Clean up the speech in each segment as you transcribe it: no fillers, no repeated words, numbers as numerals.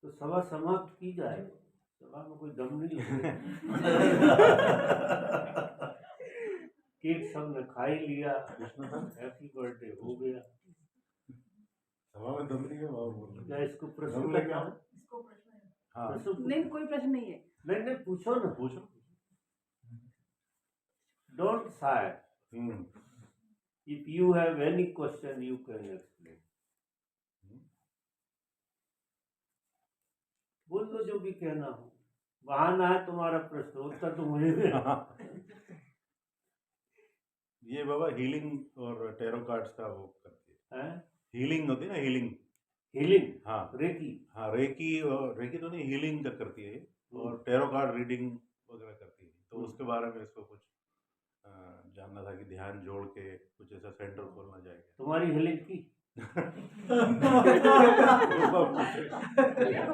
तो सभा समाप्त की जाए। सभा में कोई दम नहीं है। केक सबने खा ही लिया, हैप्पी बर्थडे हो गया। सभा में दम नहीं है, बाबा बोल रहे क्या हैं। इसको दम प्रश्न लेके करना आओ। है? हाँ प्रश्न नहीं, कोई प्रश्न नहीं है। नहीं पूछो ना, पूछो। Don't shy. If you have any question, you can explain. बोल दो जो भी कहना हो, बहाना है तुम्हारा प्रश्न, उत्तर तो मुझे देना। ये बाबा हीलिंग और टैरो कार्ड्स का वो करती है। हैं? हीलिंग होती है ना, हीलिंग। हीलिंग, हाँ रेकी। हाँ, रेकी और रेकी तो नहीं, हीलिंग का करती है ये, और टैरो कार्ड रीडिंग वगैरह करती है। तो उसके बारे में इसको कुछ जानना था कि ध्यान जोड़ के कुछ ऐसा सेंटर खोलना जाएगा। तुम्हारी हीलिंग की?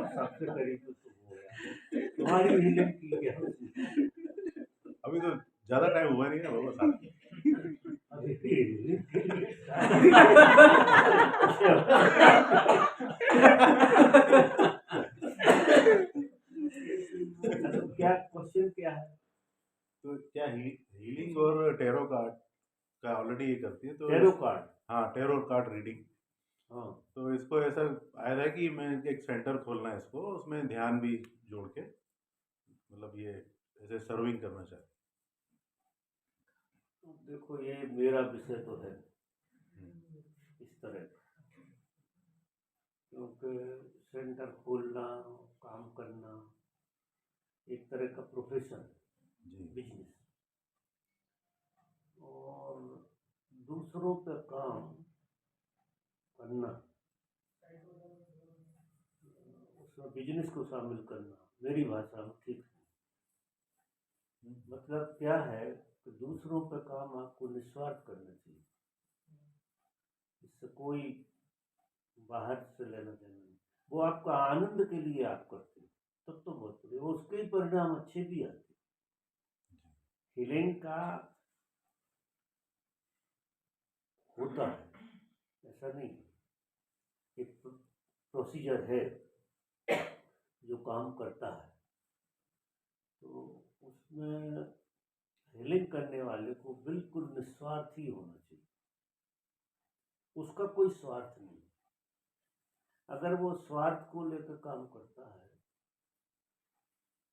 सबसे करीब तो तुम हो यार। तुम्हारी हीलिंग की क्या? अभी तो ज्यादा टाइम हुआ नहीं ना बाबा, साथ में। तो क्या क्वेश्चन क्या है? तो क्या हीलिंग और टैरो कार्ड का ऑलरेडी ये करती है तो टैरो कार्ड? हाँ, टैरो कार्ड रीडिंग। हाँ, तो इसको ऐसा आया था कि मैं एक सेंटर खोलना है इसको, उसमें ध्यान भी जोड़ के, मतलब ये ऐसे सर्विंग करना चाहते। देखो ये मेरा विषय तो है इस तरह, क्योंकि सेंटर खोलना, काम करना एक तरह का प्रोफेशन है, बिजनेस, और दूसरों पे काम करना, उसमें बिजनेस को शामिल करना, मेरी भाषा में ठीक है। मतलब क्या है कि दूसरों पे काम आपको निस्वार्थ करना चाहिए, इससे कोई बाहर से लेना देना नहीं, वो आपका आनंद के लिए आप करते हो, तब तो बहुत बढ़िया, उसके ही परिणाम अच्छे भी आते। हीलिंग का होता है, ऐसा नहीं, एक प्रोसीजर है जो काम करता है, तो उसमें हीलिंग करने वाले को बिल्कुल निस्वार्थी होना चाहिए, उसका कोई स्वार्थ नहीं। अगर वो स्वार्थ को लेकर काम करता है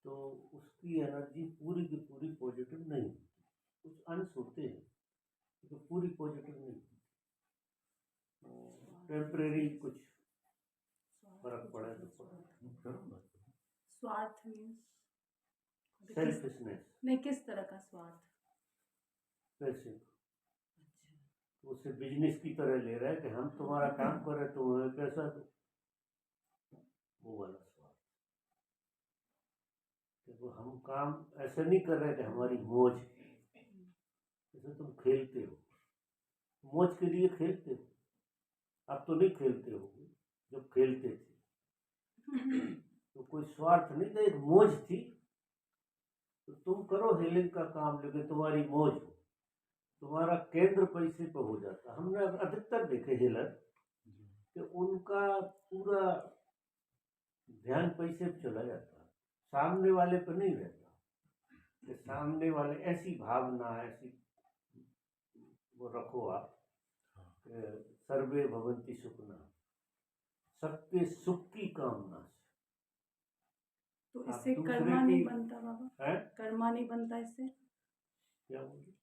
तो उसकी एनर्जी पूरी की पूरी पॉजिटिव नहीं होती, कुछ अंश होते हैं तो पूरी पॉजिटिव नहीं होती, टेम्परेरी कुछ फर्क पड़े तो पड़े। स्वार्थ मीन्स सेल्फिशनेस नहीं, किस तरह का स्वार्थ? पैसे, उसे बिजनेस की तरह ले रहा है कि हम तुम्हारा काम कर रहे तो हमें पैसा दो, वो वाला स्वार्थ। देखो हम काम ऐसे नहीं कर रहे कि हमारी मौज, जैसे तुम खेलते हो, मौज के लिए खेलते हो, अब तो नहीं खेलते हो, जब खेलते थे तो कोई स्वार्थ नहीं था, एक मौज थी, तो तुम करो हीलिंग का काम, लेकिन तुम्हारी मौज हो, तुम्हारा केंद्र पैसे पर हो जाता। हमने अधिकतर देखे हीलर कि उनका पूरा ध्यान पैसे पर चला जाता, सामने वाले पर नहीं रहता, कि सामने वाले ऐसी भावना, ऐसी वो रखो आप, सर्वे भवंती सुखना, सबके सुख की कामना से। तो इससे कर्मा नहीं बनता बाबा? है? कर्मा नहीं बनता इससे? क्या बोलिए?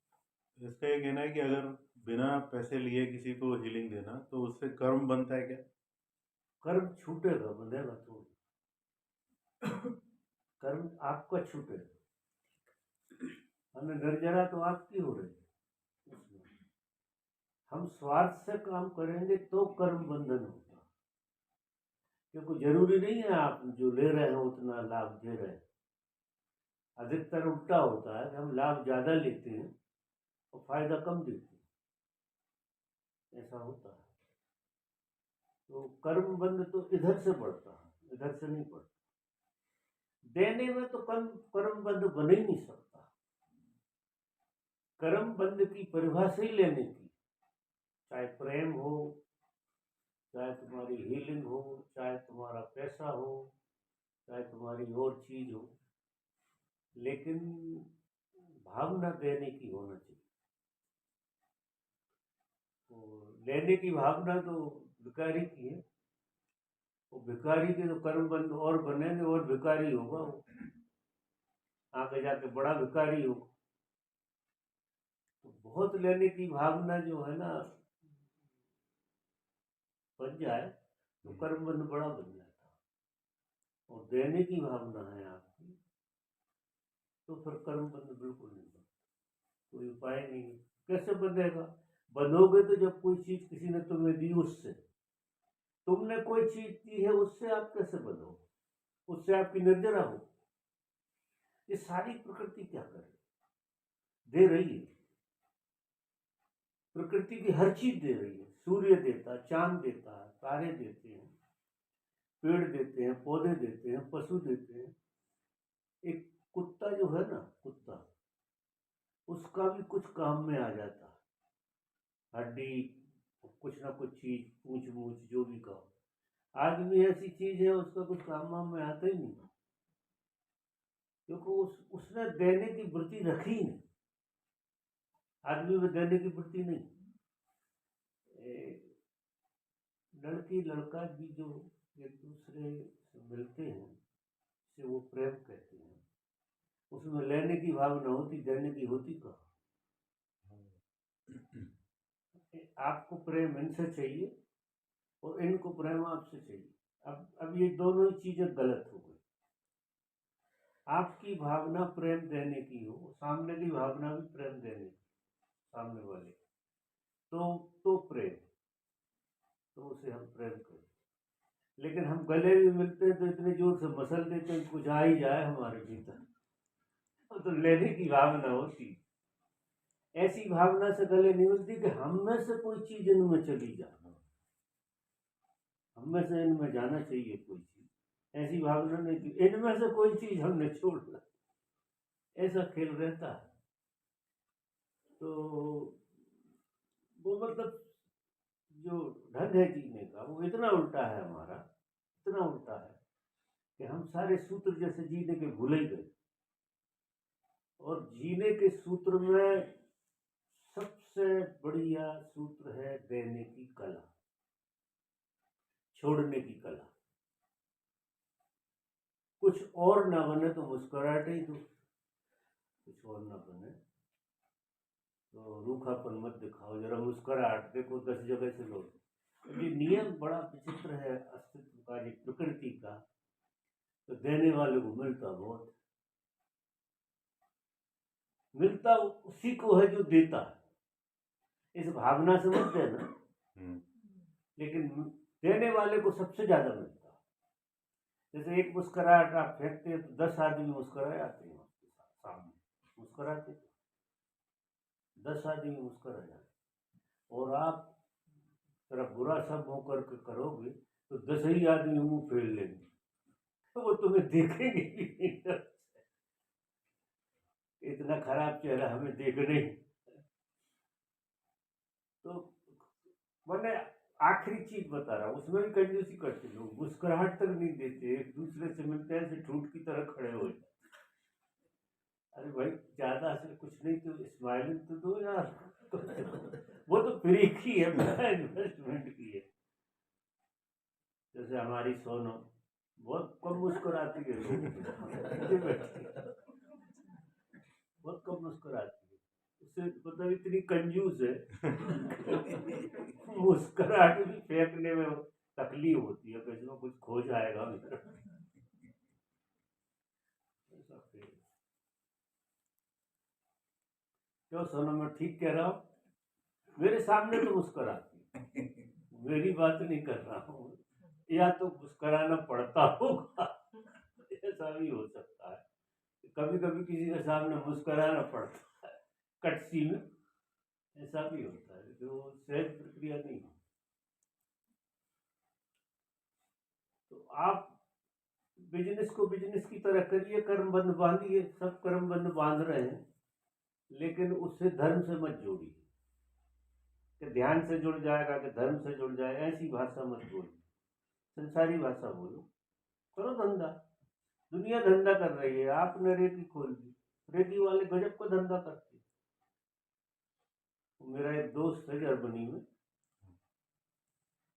इसका ये कहना है कि अगर बिना पैसे लिए किसी को हीलिंग देना तो उससे कर्म बनता है क्या? कर्म छूटेगा, बंधेगा थोड़ी, कर्म आपका छूटेगा, हमें निर्जरा तो आपकी हो रही है, हम स्वार्थ से काम करेंगे तो कर्म बंधन होगा, क्योंकि जरूरी नहीं है आप जो ले रहे हैं उतना लाभ दे रहे हैं। अधिकतर उल्टा होता है कि हम लाभ ज्यादा लेते हैं और फायदा कम देते हैं, ऐसा होता है। तो कर्म बंध तो इधर से बढ़ता है, इधर से नहीं बढ़ता। देने में तो कर्म बंध बन ही नहीं सकता। कर्म बंध की परिभाषा ही लेने की, चाहे प्रेम हो, चाहे तुम्हारी हीलिंग हो, चाहे तुम्हारा पैसा हो, चाहे तुम्हारी और चीज हो, लेकिन भावना देने की होना चाहिए। तो लेने की भावना तो भिखारी की है। वो भिखारी के तो कर्म बंद और बनेंगे और भिखारी होगा वो, आगे जाके बड़ा भिखारी होगा। तो बहुत लेने की भावना जो है ना बन जाए तो कर्म बंद बड़ा बन जाता है। और देने की भावना है आपकी तो फिर कर्म बंद बिल्कुल नहीं बनता, कोई उपाय नहीं है। कैसे बंधेगा? बंधोगे तो जब कोई चीज किसी ने तुम्हें दी उससे, तुमने कोई चीज दी है उससे आप कैसे बंधोगे? उससे आपकी निर्जरा हो। ये सारी प्रकृति क्या करे? दे रही है, प्रकृति की हर चीज दे रही है। सूर्य देता, चांद देता है, तारे देते हैं, पेड़ देते हैं, पौधे देते हैं, पशु देते हैं। एक कुत्ता जो है ना, कुत्ता, उसका भी कुछ काम में आ जाता है, हड्डी, कुछ ना कुछ चीज, पूछ मूछ, जो भी काम। आदमी ऐसी चीज है उसका कुछ काम वाम में आता ही नहीं, क्योंकि उसने देने की वृत्ति रखी नहीं। आदमी में देने की वृत्ति नहीं। लड़की लड़का भी जो एक दूसरे से मिलते हैं, से वो प्रेम कहते हैं, उसमें लेने की भावना होती, देने की होती कहाँ? आपको प्रेम इनसे चाहिए और इनको प्रेम आपसे चाहिए। अब ये दोनों ही चीजें गलत हो गई। आपकी भावना प्रेम देने की हो, सामने की भावना भी प्रेम देने की, सामने वाले तो प्रेम, तो उसे हम प्रेम करें। लेकिन हम गले भी मिलते हैं तो इतने जोर से मसल देते हैं कुछ आ ही जाए हमारे भीतर। तो लेने की भावना होती, ऐसी भावना से गले नहीं मिलती कि हम में से कोई चीज इनमें चली जाए, हम में से इनमें जाना चाहिए कोई चीज। ऐसी भावना नहीं थी, इनमें से कोई चीज हमने छोड़ना, ऐसा खेल रहता है। तो वो मतलब जो ढंग है जीने का वो इतना उल्टा है हमारा, इतना उल्टा है कि हम सारे सूत्र जैसे जीने के भूल ही गए। और जीने के सूत्र में सबसे बढ़िया सूत्र है देने की कला, छोड़ने की कला। कुछ और ना बने तो मुस्कुराहट ही दो, कुछ और ना बने तो रूखापन मत दिखाओ, जरा मुस्कुराहट देखो 10 जगह से लोग। ये नियम बड़ा विचित्र है अस्तित्व का, ये प्रकृति का। तो देने वाले को मिलता बहुत, मिलता उसी को है जो देता है। इस भावना से मत देना, लेकिन देने वाले को सबसे ज्यादा मिलता है। जैसे एक मुस्कुराहट आप फेंकते हैं तो 10 आदमी मुस्कुराए आते हैं आपके सामने, मुस्कुराते 10 आदमी मुस्कुरा जाते। और आप जरा बुरा सब मुंह करके करोगे तो 10 ही आदमी मुंह फेर लेंगे, तो वो तुम्हें देखेंगे भी नहीं। इतना खराब चेहरा हमें देखने। तो मैंने आखिरी चीज बता रहा हूँ, उसमें भी कंजूसी करते लोग, मुस्कुराहट तक नहीं देते, एक दूसरे से मिलते हैं ऐसे ठूठ की तरह खड़े हो जाते। अरे भाई ज्यादा से कुछ नहीं तो स्माइलिंग तो दो यार। वो तो फ्री की है, इन्वेस्टमेंट की है। जैसे हमारी सोनम बहुत कम मुस्कुराती है, बहुत कम मुस्कुराती है, उससे मतलब इतनी कंजूस है। मुस्कुराहट भी फेंकने में तकलीफ होती है, किसी में कुछ खो जाएगा अंदर। क्यों सोनम, मैं ठीक कह रहा हूँ? मेरे सामने तो मुस्कुराती, मेरी बात नहीं कर रहा हूँ, या तो मुस्कुराना पड़ता होगा, ऐसा भी हो सकता है। कभी कभी किसी के सामने मुस्कुराना पड़ता है कटसी में, ऐसा भी होता है, जो सहज प्रक्रिया नहीं है। तो आप बिजनेस को बिजनेस की तरह करिए, कर्मबंध बांधिए, सब कर्मबंध बांध रहे हैं, लेकिन उससे धर्म से मत जोड़िए कि ध्यान से जुड़ जाएगा कि धर्म से जुड़ जाएगा। ऐसी भाषा मत बोलो, संसारी भाषा बोलो, करो धंधा। दुनिया धंधा कर रही है, आपने रेकी खोल दी, रेकी वाले गजब का धंधा करते हैं। मेरा एक दोस्त है जर्मनी में,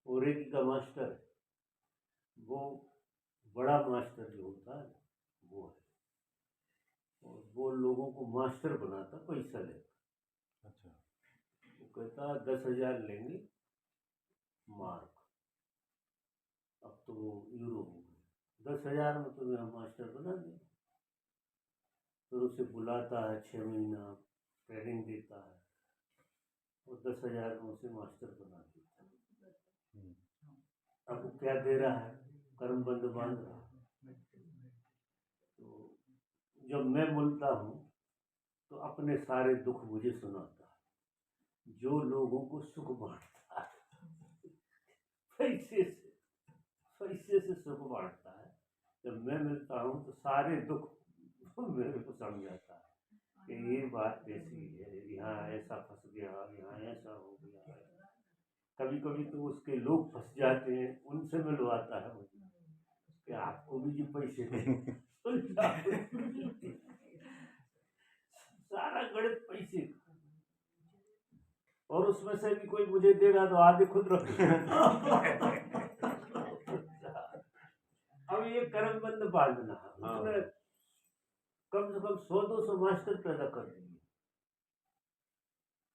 वो रेकी का मास्टर है, वो बड़ा मास्टर जो होता है वो है, और वो लोगों को मास्टर बनाता, पैसा लेता। अच्छा। वो कहता 10,000 लेंगे मार्क, अब तो वो यूरो हो गए, 10,000 में तुम्हें हम मास्टर बना दें। फिर उसे बुलाता है, 6 महीना ट्रेनिंग देता है, और 10,000 में उसे मास्टर बना देता है। अब वो क्या दे रहा है, कर्म बंद बांध रहा है। तो जब मैं बोलता हूँ तो अपने सारे दुख मुझे सुनाता है, जो लोगों को सुख बांटता है पैसे से सुख बांटता है। जब मैं मिलता हूँ तो सारे दुख मेरे को समझाता है कि ये बात ऐसी है, यहाँ ऐसा फंस गया, यहाँ ऐसा हो गया है। कभी कभी तो उसके लोग फंस जाते हैं, उनसे मिलवाता है मुझे कि आपको भी जो पैसे दें सारा गणित पैसे का। और उसमें से भी कोई मुझे देगा तो आधे खुद रख अब ये कर्म बंद बांधना, उसने कम से कम 100-200 मास्टर पैदा कर दिए,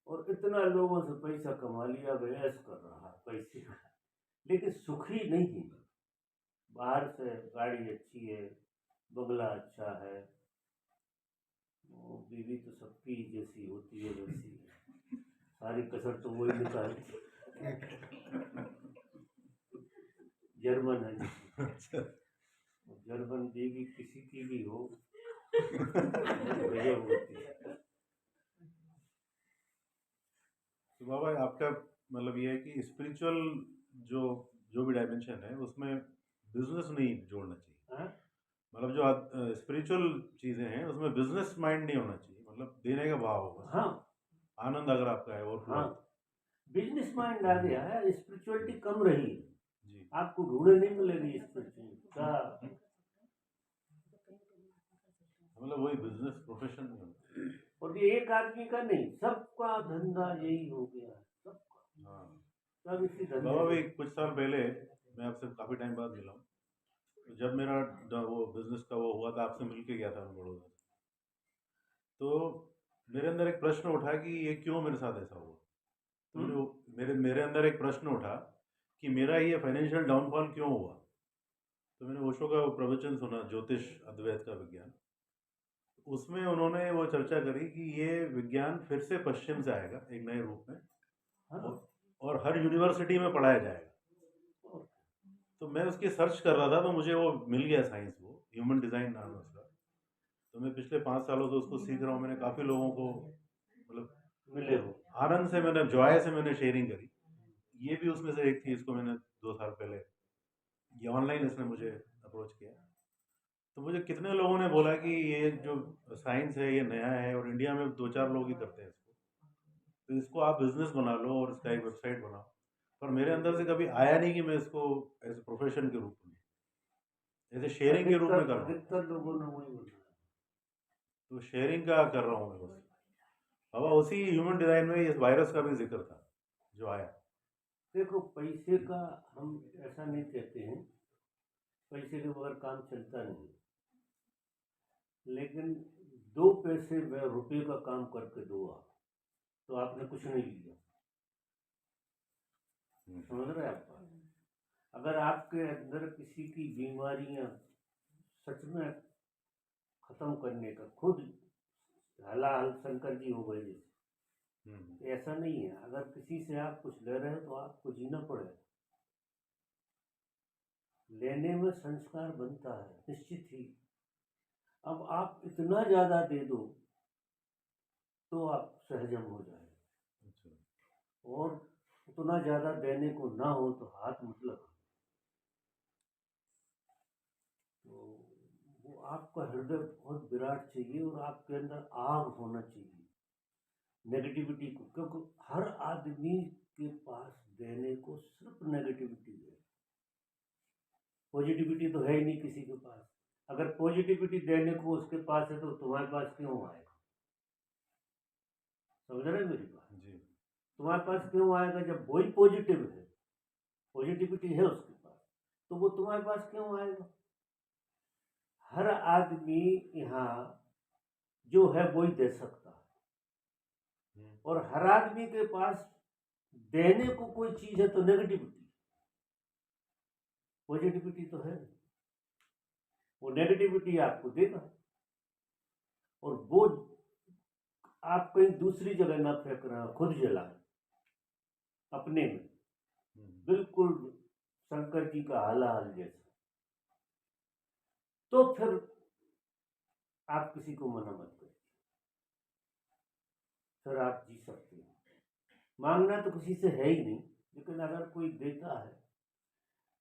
और इतना लोगों से पैसा कमा लिया, ऐश कर रहा है पैसे का, लेकिन सुखी नहीं है। बाहर से गाड़ी अच्छी है, बंगला अच्छा है, बीवी तो सबकी जैसी होती है वैसी है, सारी कसर तो वही निकालती जर्मन है। जर्मन बीवी किसी की भी हो गजब होती है। तो बाबा आपका मतलब ये है कि स्पिरिचुअल जो भी डायमेंशन है उसमें बिजनेस नहीं जोड़ना चाहिए। मतलब जो स्पिरिचुअल चीजें हैं उसमें बिजनेस माइंड नहीं होना चाहिए, मतलब देने का भाव होगा। हाँ, आनंद अगर आपका है और हाँ, बिजनेस माइंड आ गया है, स्पिरिचुअलिटी कम रही है जी। आपको ढूंढे नहीं मिलेगी स्पिरिचुअलिटी, मतलब वही बिजनेस प्रोफेशन में होता है। और ये एक आदमी का नहीं, सबका धंधा यही हो गया है, सबका। हाँ सब इसी धंधे बाबा से। भी कुछ साल पहले मैं आपसे काफ़ी टाइम बाद मिला हूँ, तो जब मेरा वो बिजनेस का वो हुआ था, आपसे मिल के गया था मैं बड़ौदा से, तो मेरे अंदर एक प्रश्न उठा कि ये क्यों मेरे साथ ऐसा हुआ। तो मेरे अंदर एक प्रश्न उठा कि मेरा ये फाइनेंशियल डाउनफॉल क्यों हुआ। तो मैंने ओशो का वो प्रवचन सुना, ज्योतिष अद्वैत का विज्ञान, उसमें उन्होंने वो चर्चा करी कि ये विज्ञान फिर से पश्चिम से आएगा एक नए रूप में, और हर यूनिवर्सिटी में पढ़ाया जाएगा। तो मैं उसकी सर्च कर रहा था, तो मुझे वो मिल गया साइंस, वो ह्यूमन डिज़ाइन नाम है उसका। तो मैं पिछले 5 सालों से उसको सीख रहा हूँ। मैंने काफ़ी लोगों को मतलब मिले हो, आनंद से मैंने जॉय से मैंने शेयरिंग करी। ये भी उसमें से एक थी, इसको मैंने 2 साल पहले ये ऑनलाइन इसने मुझे अप्रोच किया। तो मुझे कितने लोगों ने बोला कि ये जो साइंस है ये नया है और इंडिया में 2-4 लोग ही करते हैं इसको, तो इसको आप बिजनेस बना लो और इसका एक वेबसाइट बनाओ। पर मेरे अंदर से कभी आया नहीं कि मैं इसको एज ए प्रोफेशन के रूप में, ऐसे शेयरिंग के रूप में कर रहा हूँ। अधिकतर लोगों ने वही बोला। तो शेयरिंग का कर रहा हूँ मैं बस। बाबा उसी ह्यूमन डिजाइन में इस वायरस का भी जिक्र था जो आया। देखो, पैसे का हम ऐसा नहीं कहते हैं, पैसे के बगैर काम चलता नहीं, लेकिन 2 पैसे में रुपये का काम करके दो आप, तो आपने कुछ नहीं लिया। समझ रहे आप? अगर आपके अंदर किसी की बीमारियां सच में खत्म करने का खुद हलाल शंकर जी हो गए जैसे, ऐसा नहीं है। अगर किसी से आप कुछ ले रहे हो तो आपको जीना पड़ेगा, लेने में संस्कार बनता है निश्चित ही। अब आप इतना ज्यादा दे दो तो आप सहजम हो जाए, और उतना ज्यादा देने को ना हो तो हाथ मत लगाओ। तो वो आपका हृदय बहुत विराट चाहिए, और आपके अंदर आग होना चाहिए नेगेटिविटी को, क्योंकि हर आदमी के पास देने को सिर्फ नेगेटिविटी है, पॉजिटिविटी तो है ही नहीं किसी के पास। अगर पॉजिटिव पॉजिटिविटी देने को उसके पास है तो तुम्हारे पास क्यों आएगा? समझ रहे मेरी बात? जी। तुम्हारे पास क्यों आएगा? जब वही पॉजिटिव है, पॉजिटिविटी है उसके पास, तो वो तुम्हारे पास क्यों आएगा? हर आदमी यहाँ जो है वही दे सकता है, और हर आदमी के पास देने को कोई चीज है तो नेगेटिविटी, पॉजिटिविटी तो है। वो नेगेटिविटी आपको देगा, और वो आप कहीं दूसरी जगह ना फेंक रहे हो, खुद जलाए अपने में, बिल्कुल शंकर जी का हालाहाल जैसा। तो फिर आप किसी को मना मत करिए, फिर आप जी सकते हो। मांगना तो किसी से है ही नहीं, लेकिन अगर कोई देता है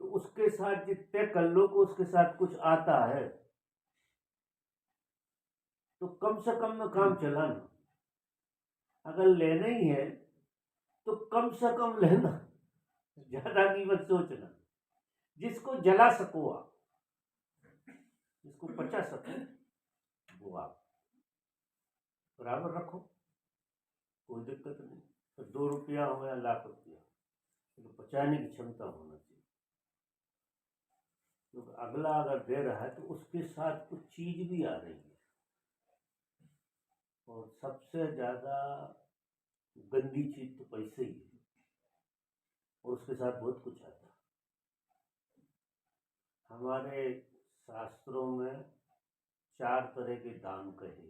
तो उसके साथ जितने कर लो को उसके साथ कुछ आता है तो कम से कम में काम चलाना। अगर लेना ही है तो कम से कम लेना, ज्यादा की मत सोचना। जिसको जला सको आप, जिसको पचा सको, वो आप बराबर रखो, कोई दिक्कत नहीं। तो 2 रुपया हो या लाख रुपया, तो पचाने की क्षमता होना चाहिए। तो अगला अगर दे रहा है तो उसके साथ कुछ चीज भी आ रही है, और सबसे ज्यादा गंदी चीज तो पैसे ही है, और उसके साथ बहुत कुछ आता है। हमारे शास्त्रों में 4 तरह के दान कहे,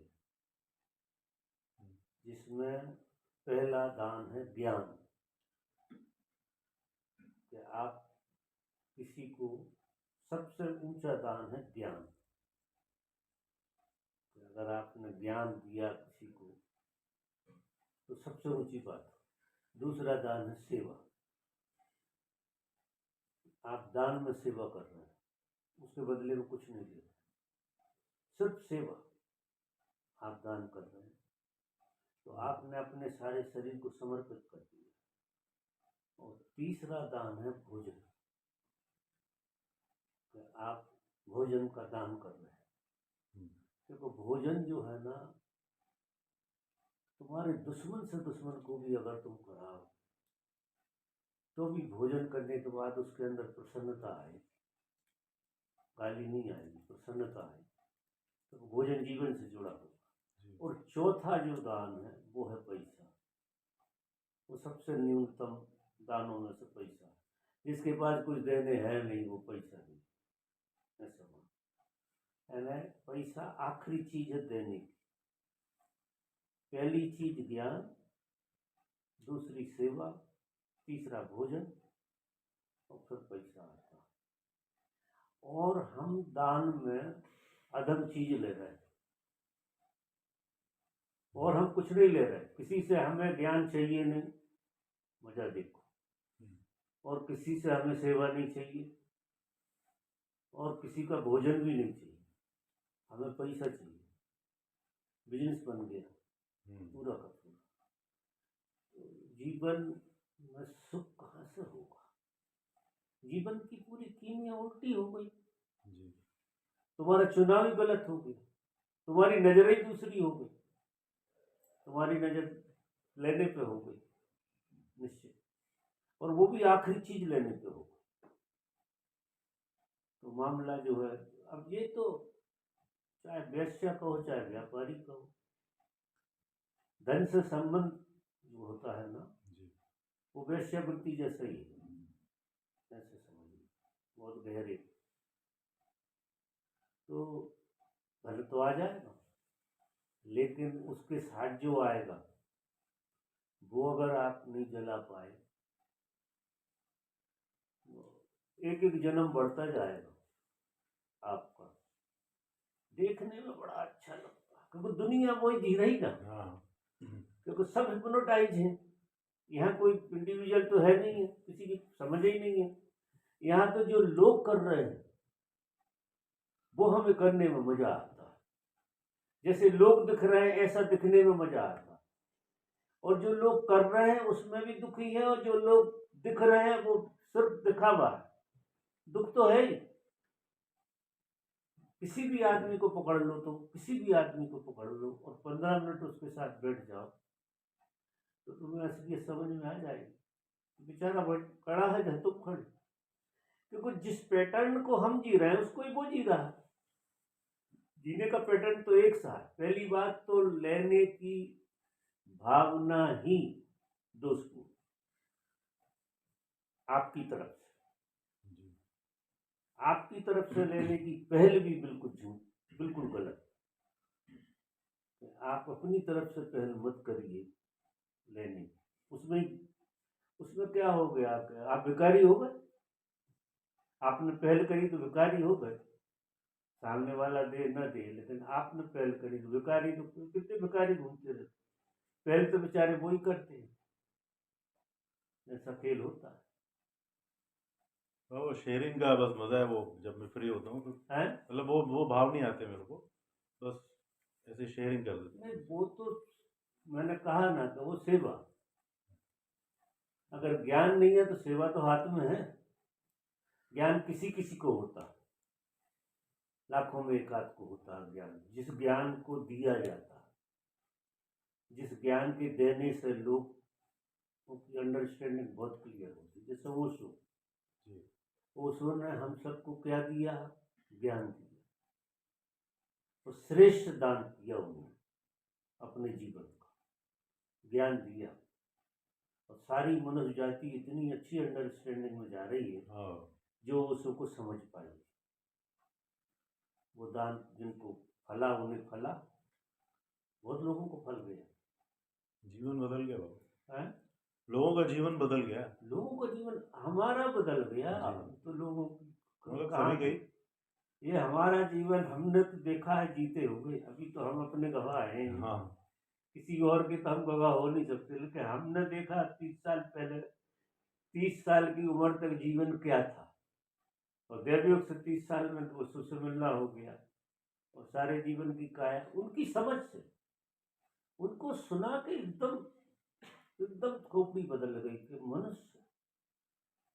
जिसमें पहला दान है ज्ञान, कि आप किसी को, सबसे ऊंचा दान है ज्ञान। अगर आपने ज्ञान दिया किसी को तो सबसे ऊंची बात है। दूसरा दान है सेवा, आप दान में सेवा कर रहे हैं, उसके बदले में कुछ नहीं ले रहे, सिर्फ सेवा आप दान कर रहे हैं, तो आपने अपने सारे शरीर को समर्पित कर दिया। और तीसरा दान है भोजन, कि आप भोजन का दान कर रहे हैं। देखो भोजन जो है ना, तुम्हारे दुश्मन से दुश्मन को भी अगर तुम कराओ तो भी भोजन करने के बाद उसके अंदर प्रसन्नता आएगी, गाली नहीं आएगी, प्रसन्नता आएगी। तो भोजन जीवन से जुड़ा होगा। और चौथा जो दान है वो है पैसा, वो सबसे न्यूनतम दानों में से पैसा है। जिसके पास कुछ देने हैं नहीं वो पैसा नहीं, ऐसा यानी पैसा आखिरी चीज है देने की। पहली चीज ज्ञान, दूसरी सेवा, तीसरा भोजन, और फिर पैसा आता है। और हम दान में अधम चीज ले रहे हैं, और हम कुछ नहीं ले रहे। किसी से हमें ज्ञान चाहिए नहीं, मजा देखो, और किसी से हमें सेवा नहीं चाहिए, और किसी का भोजन भी नहीं चाहिए, हमें पैसा चाहिए। बिजनेस बन गया पूरा का पूरा। तो जीवन में सुख कहाँ से होगा? जीवन की पूरी कीमिया उल्टी हो गई। तुम्हारा चुनाव ही गलत हो गया, तुम्हारी नजर ही दूसरी हो गई, तुम्हारी नजर लेने पे हो गई निश्चित, और वो भी आखिरी चीज लेने पे हो गई। तो मामला जो है, अब ये तो चाहे वेश्या कहो चाहे व्यापारी कहो, धन से संबंध जो होता है ना, वो वेश्यावृत्ति जैसा ही है, ऐसे समझिए, बहुत गहरे। तो धन तो आ जाएगा, लेकिन उसके साथ जो आएगा वो अगर आप नहीं जला पाए, एक एक जन्म बढ़ता जाएगा आपका। देखने में बड़ा अच्छा लगता है, क्योंकि दुनिया वही जी रही ना, क्योंकि सब हिप्नोटाइज है। यहाँ कोई इंडिविजुअल तो है नहीं है, किसी की समझ ही नहीं है। यहाँ तो जो लोग कर रहे हैं वो हमें करने में मजा आता है। जैसे लोग दिख रहे हैं ऐसा दिखने में मजा आता है, और जो लोग कर रहे हैं उसमें भी दुखी है, और जो लोग दिख रहे हैं वो सिर्फ दिखावा है, दुख तो है ही। किसी भी आदमी को पकड़ लो, तो किसी भी आदमी को पकड़ लो और 15 मिनट उसके साथ बैठ जाओ तो तुम्हें असलियत समझ में आ जाएगी। बेचारा खड़ा है जहाँ तुम खड़े, क्योंकि जिस पैटर्न को हम जी रहे हैं उसको ही वो जी रहा है। जीने का पैटर्न तो एक सा है। पहली बात तो लेने की भावना ही दोस्तपूर्ण आपकी तरफ से, जी। आपकी तरफ से लेने की पहल भी बिल्कुल झूठ, बिल्कुल गलत। आप अपनी तरफ से पहल मत करिए लेने की। उसमें क्या हो गया, आप भिखारी हो गए। आपने पहल करी तो भिखारी हो गए, सामने वाला दे न दे, लेकिन आपने पहल करी तो भिखारी। तो कितने भिखारी घूमते रहते, पहल तो बेचारे वो ही करते हैं। ऐसा खेल होता वो शेयरिंग का बस मजा है, वो जब मैं फ्री होता हूँ तो है। मतलब वो भाव नहीं आते मेरे को, बस ऐसे शेयरिंग कर देते नहीं, वो तो मैंने कहा ना कि वो सेवा। अगर ज्ञान नहीं है तो सेवा तो हाथ में है। ज्ञान किसी किसी को होता है, लाखों में एक आध को होता है ज्ञान। जिस ज्ञान को दिया जाता है, जिस ज्ञान के देने से लोग की अंडरस्टैंडिंग बहुत क्लियर होती है। जैसे ओशो, जी। ओशो ने हम सबको क्या दिया, ज्ञान दिया। तो श्रेष्ठ दान किया उन्होंने अपने जीवन का, ज्ञान दिया। और सारी मनुष्य जाति इतनी अच्छी अंडरस्टैंडिंग में जा रही है हाँ, जो ओशो को समझ पाए। वो दान जिनको फला उन्हें फला, बहुत लोगों को फल गया, जीवन बदल गया बाबा, है। लोगों का जीवन बदल गया। लोगों का जीवन हमारा बदल गया, जी। तो लोगों मतलब कहाँ सभी गई। ये हमारा जीवन हमने तो देखा है जीते हुए। अभी तो हम अपने गवाह हैं, हाँ, किसी और के तो हम गवाह हो नहीं सकते। लेकिन हमने देखा 30 साल पहले, 30 साल की उम्र तक जीवन क्या था, और दैवयोग से 30 साल में तो उससे मिलना हो गया। और सारे जीवन की काया उनकी समझ से, उनको सुना के एकदम एकदम खोपड़ी बदल गई कि मनुष्य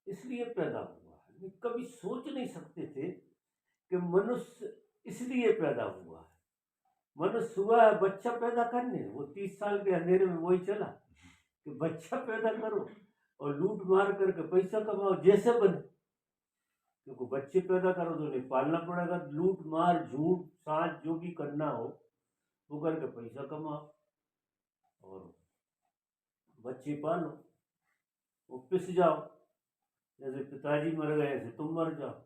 इसलिए पैदा हुआ है। कभी सोच नहीं सकते थे कि मनुष्य इसलिए पैदा हुआ है। मनुष्य हुआ है बच्चा पैदा करने, वो 30 साल के अंधेरे में वही चला कि बच्चा पैदा करो और लूट मार करके पैसा कमाओ जैसे बने। क्योंकि बच्चे पैदा करो तो उन्हें पालना पड़ेगा, लूट मार झूठ साज जो भी करना हो वो करके पैसा कमाओ और बच्चे पालो, वो पिस जाओ। जैसे पिताजी मर गए ऐसे तुम मर जाओ।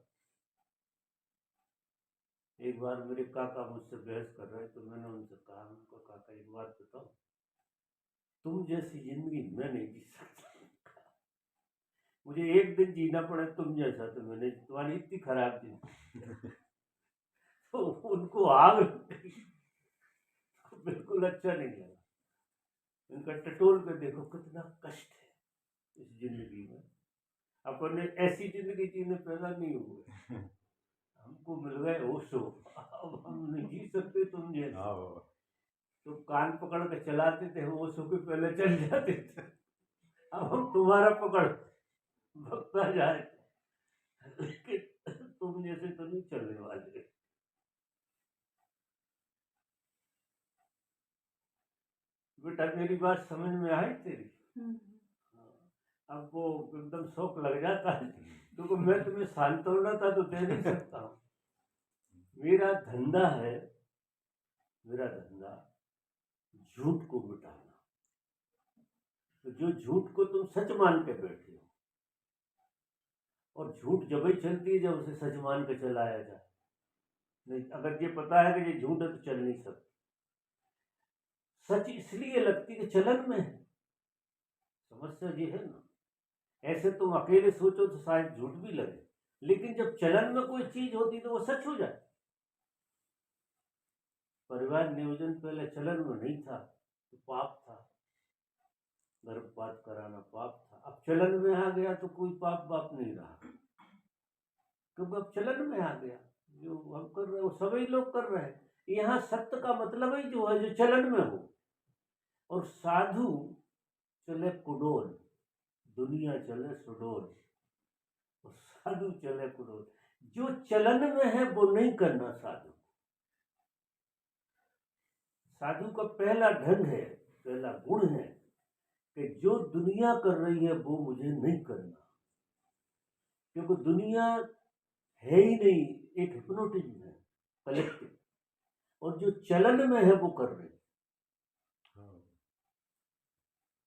एक बार मेरे काका मुझसे बहस कर रहे तो मैंने उनसे कहा, उनको काका एक बात बताओ, तुम जैसी जिंदगी मैं नहीं जी सकता। मुझे एक दिन जीना पड़े तुम जैसा, तो मैंने तुम्हारी इतनी खराब जिंदगी। तो उनको आग लग गई, बिल्कुल अच्छा नहीं लगा। उनका टटोल पे देखो कितना कष्ट है इस जिंदगी में। अपने ऐसी जिंदगी जीने पैदा नहीं हुए, हमको मिल गए ओशो, अब हम नहीं जी सकते तुम जैसे। हाँ बाबा। तो कान पकड़ के चलाते थे, वो ओशो के पहले चल जाते थे। अब हम तुम्हारा पकड़ भगता जाए, लेकिन तुम जैसे तो नहीं चलने वाले। बेटा मेरी बात समझ में आई तेरी? अब वो एकदम शौक लग जाता है, क्योंकि मैं तुम्हें सांत्वना था तो दे नहीं सकता हूँ। मेरा धंधा है, मेरा धंधा झूठ को मिटाना। तो जो झूठ को तुम सच मान के बैठे हो, और झूठ जब ही चलती है जब उसे सच मान के चलाया जाए। नहीं, अगर ये पता है कि ये झूठ है तो चल नहीं सकती। सच इसलिए लगती कि चलन में है। समस्या ये है ना, ऐसे तुम अकेले सोचो तो शायद झूठ भी लगे, लेकिन जब चलन में कोई चीज होती तो वो सच हो जाए। परिवार नियोजन पहले चलन में नहीं था तो पाप था, गर्भपात कराना पाप था। अब चलन में आ गया तो कोई पाप बाप नहीं रहा, क्योंकि अब चलन में आ गया। जो हम कर रहे हो सभी लोग कर रहे हैं। यहाँ सत्य का मतलब ही जो है जो चलन में हो। और साधु चले कुडोल, दुनिया चले सुडोल, और साधु चले कुडोल। जो चलन में है वो नहीं करना साधु। साधु का पहला ढंग है, पहला गुण है कि जो दुनिया कर रही है वो मुझे नहीं करना, क्योंकि दुनिया है ही नहीं, एक हिप्नोटिज्म है कलेक्टिव, और जो चलन में है वो कर रही है।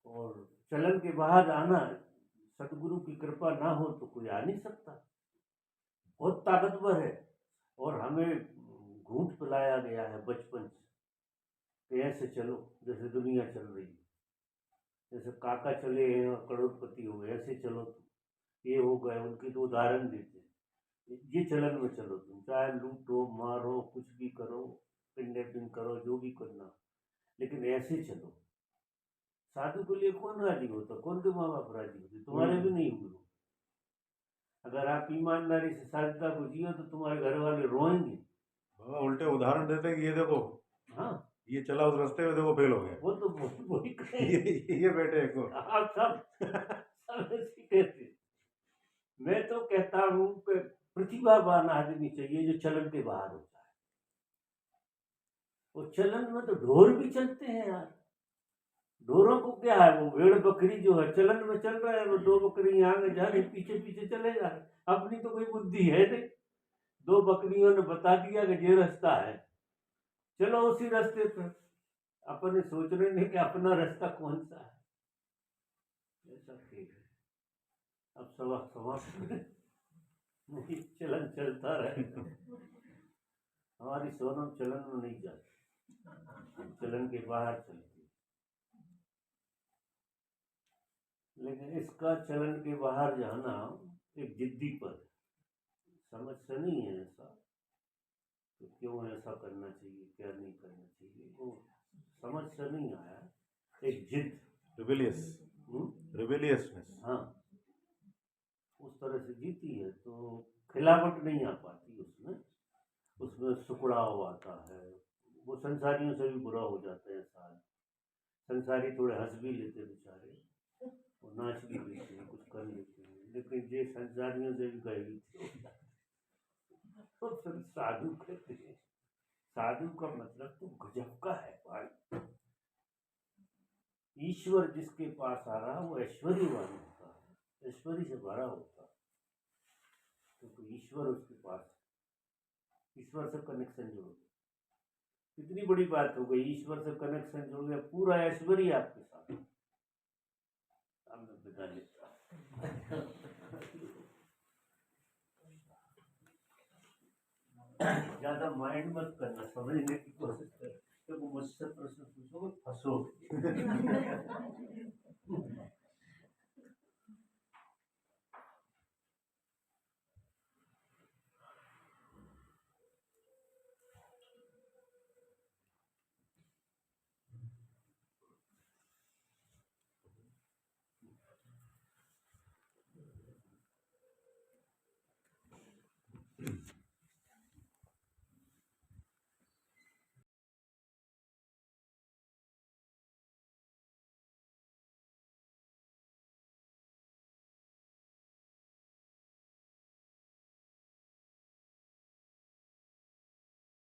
और चलन के बाहर आना, सतगुरु की कृपा ना हो तो कोई आ नहीं सकता। बहुत ताकतवर है, और हमें घूंट पिलाया गया है बचपन से कि ऐसे चलो जैसे दुनिया चल रही है, जैसे काका चले हैं और करोड़पति हो गए, ऐसे चलो तुम, ये हो गए। उनके तो उदाहरण देते हैं, ये चलन में चलो तुम, चाहे लूटो मारो कुछ भी करो, किडनैपिंग करो, जो भी करना, लेकिन ऐसे चलो। साधु के लिए कौन राजी होता? कौन के माँ बाप राजी होते? तुम्हारे भी नहीं हुए। अगर आप ईमानदारी से साधुता को जियो तो तुम्हारे घर वाले रोएंगे। बाबा उल्टे उदाहरण देते हैं कि ये देखो, हाँ, ये चला उस रास्ते में, देखो फेल हो गया। वो तो वही कहेंगे। ये बेटे को आप सब ऐसे कहते। मैं तो कहता हूँ कि प्रतिभावान आदमी चाहिए जो चलन के बाहर होता है। वो चलन में तो ढोर भी चलते हैं यार। ढोरों को क्या है, वो भेड़ बकरी जो है चलन में चल रहा है, वो दो बकरी आगे जा रही, पीछे पीछे चले जा रहे, अपनी तो कोई बुद्धि है नहीं। दो बकरियों ने बता दिया कि ये रास्ता है, चलो उसी रास्ते पर। अपने सोच रहे नहीं कि अपना रास्ता कौन सा है। ऐसा खेल है। अब समाप्त नहीं, चलन चलता रहेगा। हमारी सोनम चलन में नहीं जाती, चलन के बाहर चलती। लेकिन इसका चलन के बाहर जाना एक जिद्दी पर समझ से नहीं है ऐसा, तो क्यों ऐसा करना चाहिए, क्या नहीं करना चाहिए, वो समझ से नहीं आया। एक जिद, रिबेलियसनेस, हाँ, उस तरह से जीती है तो खिलावट नहीं आ पाती उसमें। उसमें सुकड़ाव आता है, वो संसारियों से भी बुरा हो जाता है। साल संसारी थोड़े हंस भी लेते बेचारे, वो नाच भी लेते हैं, कुछ कर लेते हैं, लेकिन ये संसारियों से भी भयभीत हो जाते हैं। तो फिर साधु कहते हैं। साधु का मतलब तो गजब का है भाई। ईश्वर जिसके पास आ रहा वो ऐश्वर्यवान होता है, ऐश्वर्य से भरा होता है, क्योंकि तो ईश्वर उसके पास, ईश्वर से कनेक्शन जोड़ गया। कितनी बड़ी बात हो गई, ईश्वर से कनेक्शन जोड़ गया, पूरा ऐश्वर्य आपके साथ। अब मैं बता लेता ज्यादा माइंड मत करना, समझने की कोशिश कर, क्योंकि मुझसे प्रश्न पूछोगे फंसोगे।